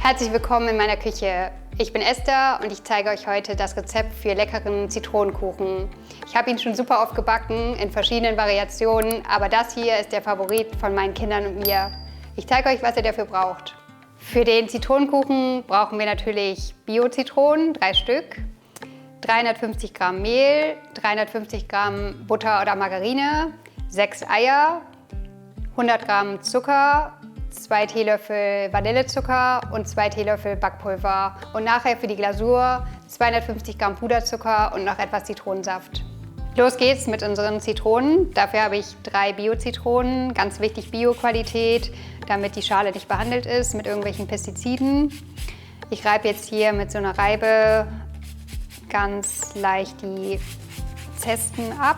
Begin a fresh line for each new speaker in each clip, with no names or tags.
Herzlich willkommen in meiner Küche. Ich bin Esther und ich zeige euch heute das Rezept für leckeren Zitronenkuchen. Ich habe ihn schon super oft gebacken, in verschiedenen Variationen, aber das hier ist der Favorit von meinen Kindern und mir. Ich zeige euch, was ihr dafür braucht. Für den Zitronenkuchen brauchen wir natürlich Bio-Zitronen, 3 Stück, 350 Gramm Mehl, 350 Gramm Butter oder Margarine, 6 Eier, 100 Gramm Zucker, 2 Teelöffel Vanillezucker und 2 Teelöffel Backpulver. Und nachher für die Glasur 250 Gramm Puderzucker und noch etwas Zitronensaft. Los geht's mit unseren Zitronen. Dafür habe ich 3 Bio-Zitronen, ganz wichtig Bio-Qualität, damit die Schale nicht behandelt ist mit irgendwelchen Pestiziden. Ich reibe jetzt hier mit so einer Reibe ganz leicht die Zespen ab.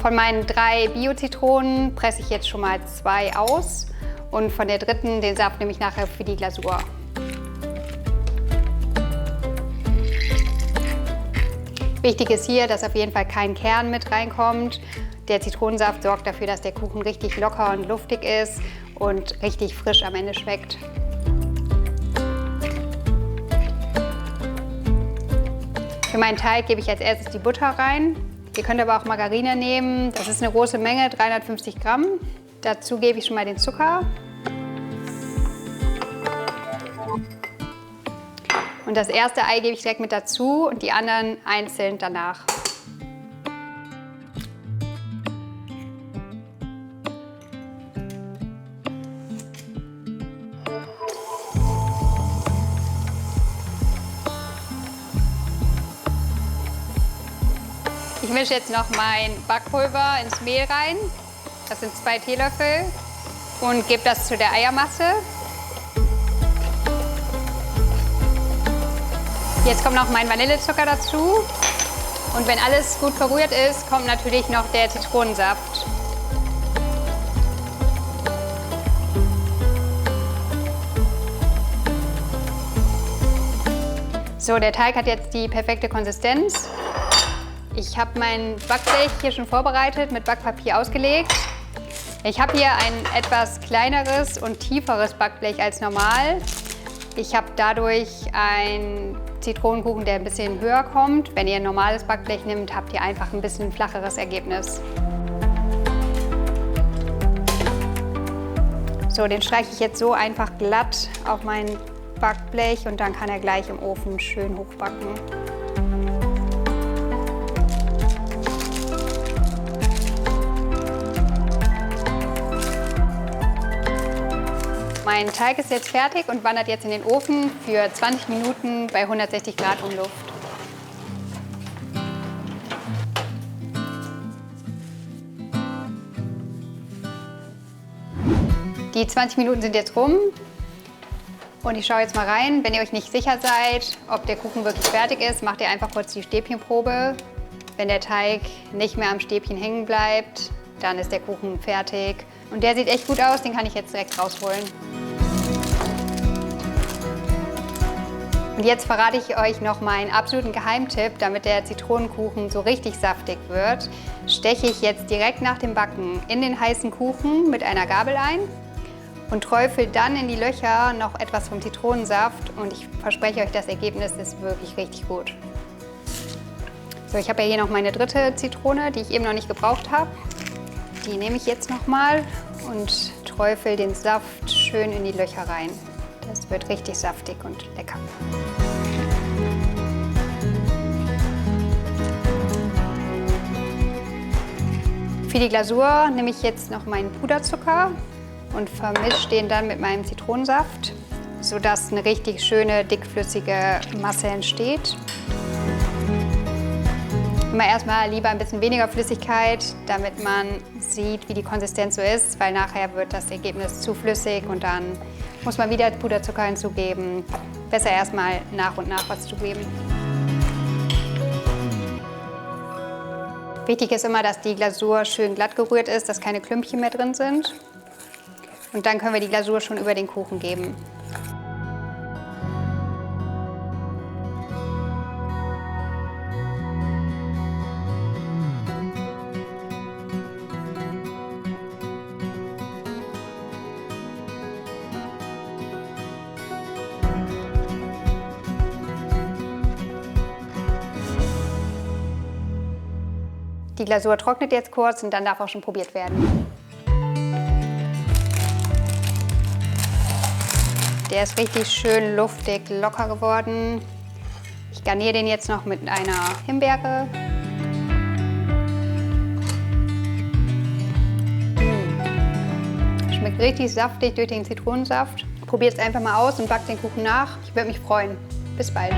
Von meinen 3 Bio-Zitronen presse ich jetzt schon mal 2 aus und von der dritten den Saft nehme ich nachher für die Glasur. Wichtig ist hier, dass auf jeden Fall kein Kern mit reinkommt. Der Zitronensaft sorgt dafür, dass der Kuchen richtig locker und luftig ist und richtig frisch am Ende schmeckt. Für meinen Teig gebe ich als erstes die Butter rein. Ihr könnt aber auch Margarine nehmen. Das ist eine große Menge, 350 Gramm. Dazu gebe ich schon mal den Zucker. Und das erste Ei gebe ich direkt mit dazu und die anderen einzeln danach. Ich mische jetzt noch mein Backpulver ins Mehl rein. Das sind 2 Teelöffel. Und gebe das zu der Eiermasse. Jetzt kommt noch mein Vanillezucker dazu. Und wenn alles gut verrührt ist, kommt natürlich noch der Zitronensaft. So, der Teig hat jetzt die perfekte Konsistenz. Ich habe mein Backblech hier schon vorbereitet, mit Backpapier ausgelegt. Ich habe hier ein etwas kleineres und tieferes Backblech als normal. Ich habe dadurch einen Zitronenkuchen, der ein bisschen höher kommt. Wenn ihr ein normales Backblech nehmt, habt ihr einfach ein bisschen flacheres Ergebnis. So, den streiche ich jetzt so einfach glatt auf mein Backblech und dann kann er gleich im Ofen schön hochbacken. Mein Teig ist jetzt fertig und wandert jetzt in den Ofen für 20 Minuten bei 160 Grad Umluft. Die 20 Minuten sind jetzt rum und ich schaue jetzt mal rein. Wenn ihr euch nicht sicher seid, ob der Kuchen wirklich fertig ist, macht ihr einfach kurz die Stäbchenprobe. Wenn der Teig nicht mehr am Stäbchen hängen bleibt, dann ist der Kuchen fertig. Und der sieht echt gut aus, den kann ich jetzt direkt rausholen. Und jetzt verrate ich euch noch meinen absoluten Geheimtipp, damit der Zitronenkuchen so richtig saftig wird. Steche ich jetzt direkt nach dem Backen in den heißen Kuchen mit einer Gabel ein und träufel dann in die Löcher noch etwas vom Zitronensaft und ich verspreche euch, das Ergebnis ist wirklich richtig gut. So, ich habe ja hier noch meine dritte Zitrone, die ich eben noch nicht gebraucht habe. Die nehme ich jetzt nochmal und träufel den Saft schön in die Löcher rein. Das wird richtig saftig und lecker. Für die Glasur nehme ich jetzt noch meinen Puderzucker und vermische den dann mit meinem Zitronensaft, sodass eine richtig schöne, dickflüssige Masse entsteht. Immer erstmal lieber ein bisschen weniger Flüssigkeit, damit man sieht, wie die Konsistenz so ist, weil nachher wird das Ergebnis zu flüssig und dann muss man wieder Puderzucker hinzugeben. Besser erstmal nach und nach was zugeben. Wichtig ist immer, dass die Glasur schön glatt gerührt ist, dass keine Klümpchen mehr drin sind. Und dann können wir die Glasur schon über den Kuchen geben. Die Glasur trocknet jetzt kurz und dann darf auch schon probiert werden. Der ist richtig schön luftig, locker geworden. Ich garniere den jetzt noch mit einer Himbeere. Schmeckt richtig saftig durch den Zitronensaft. Probiert es einfach mal aus und backt den Kuchen nach. Ich würde mich freuen. Bis bald.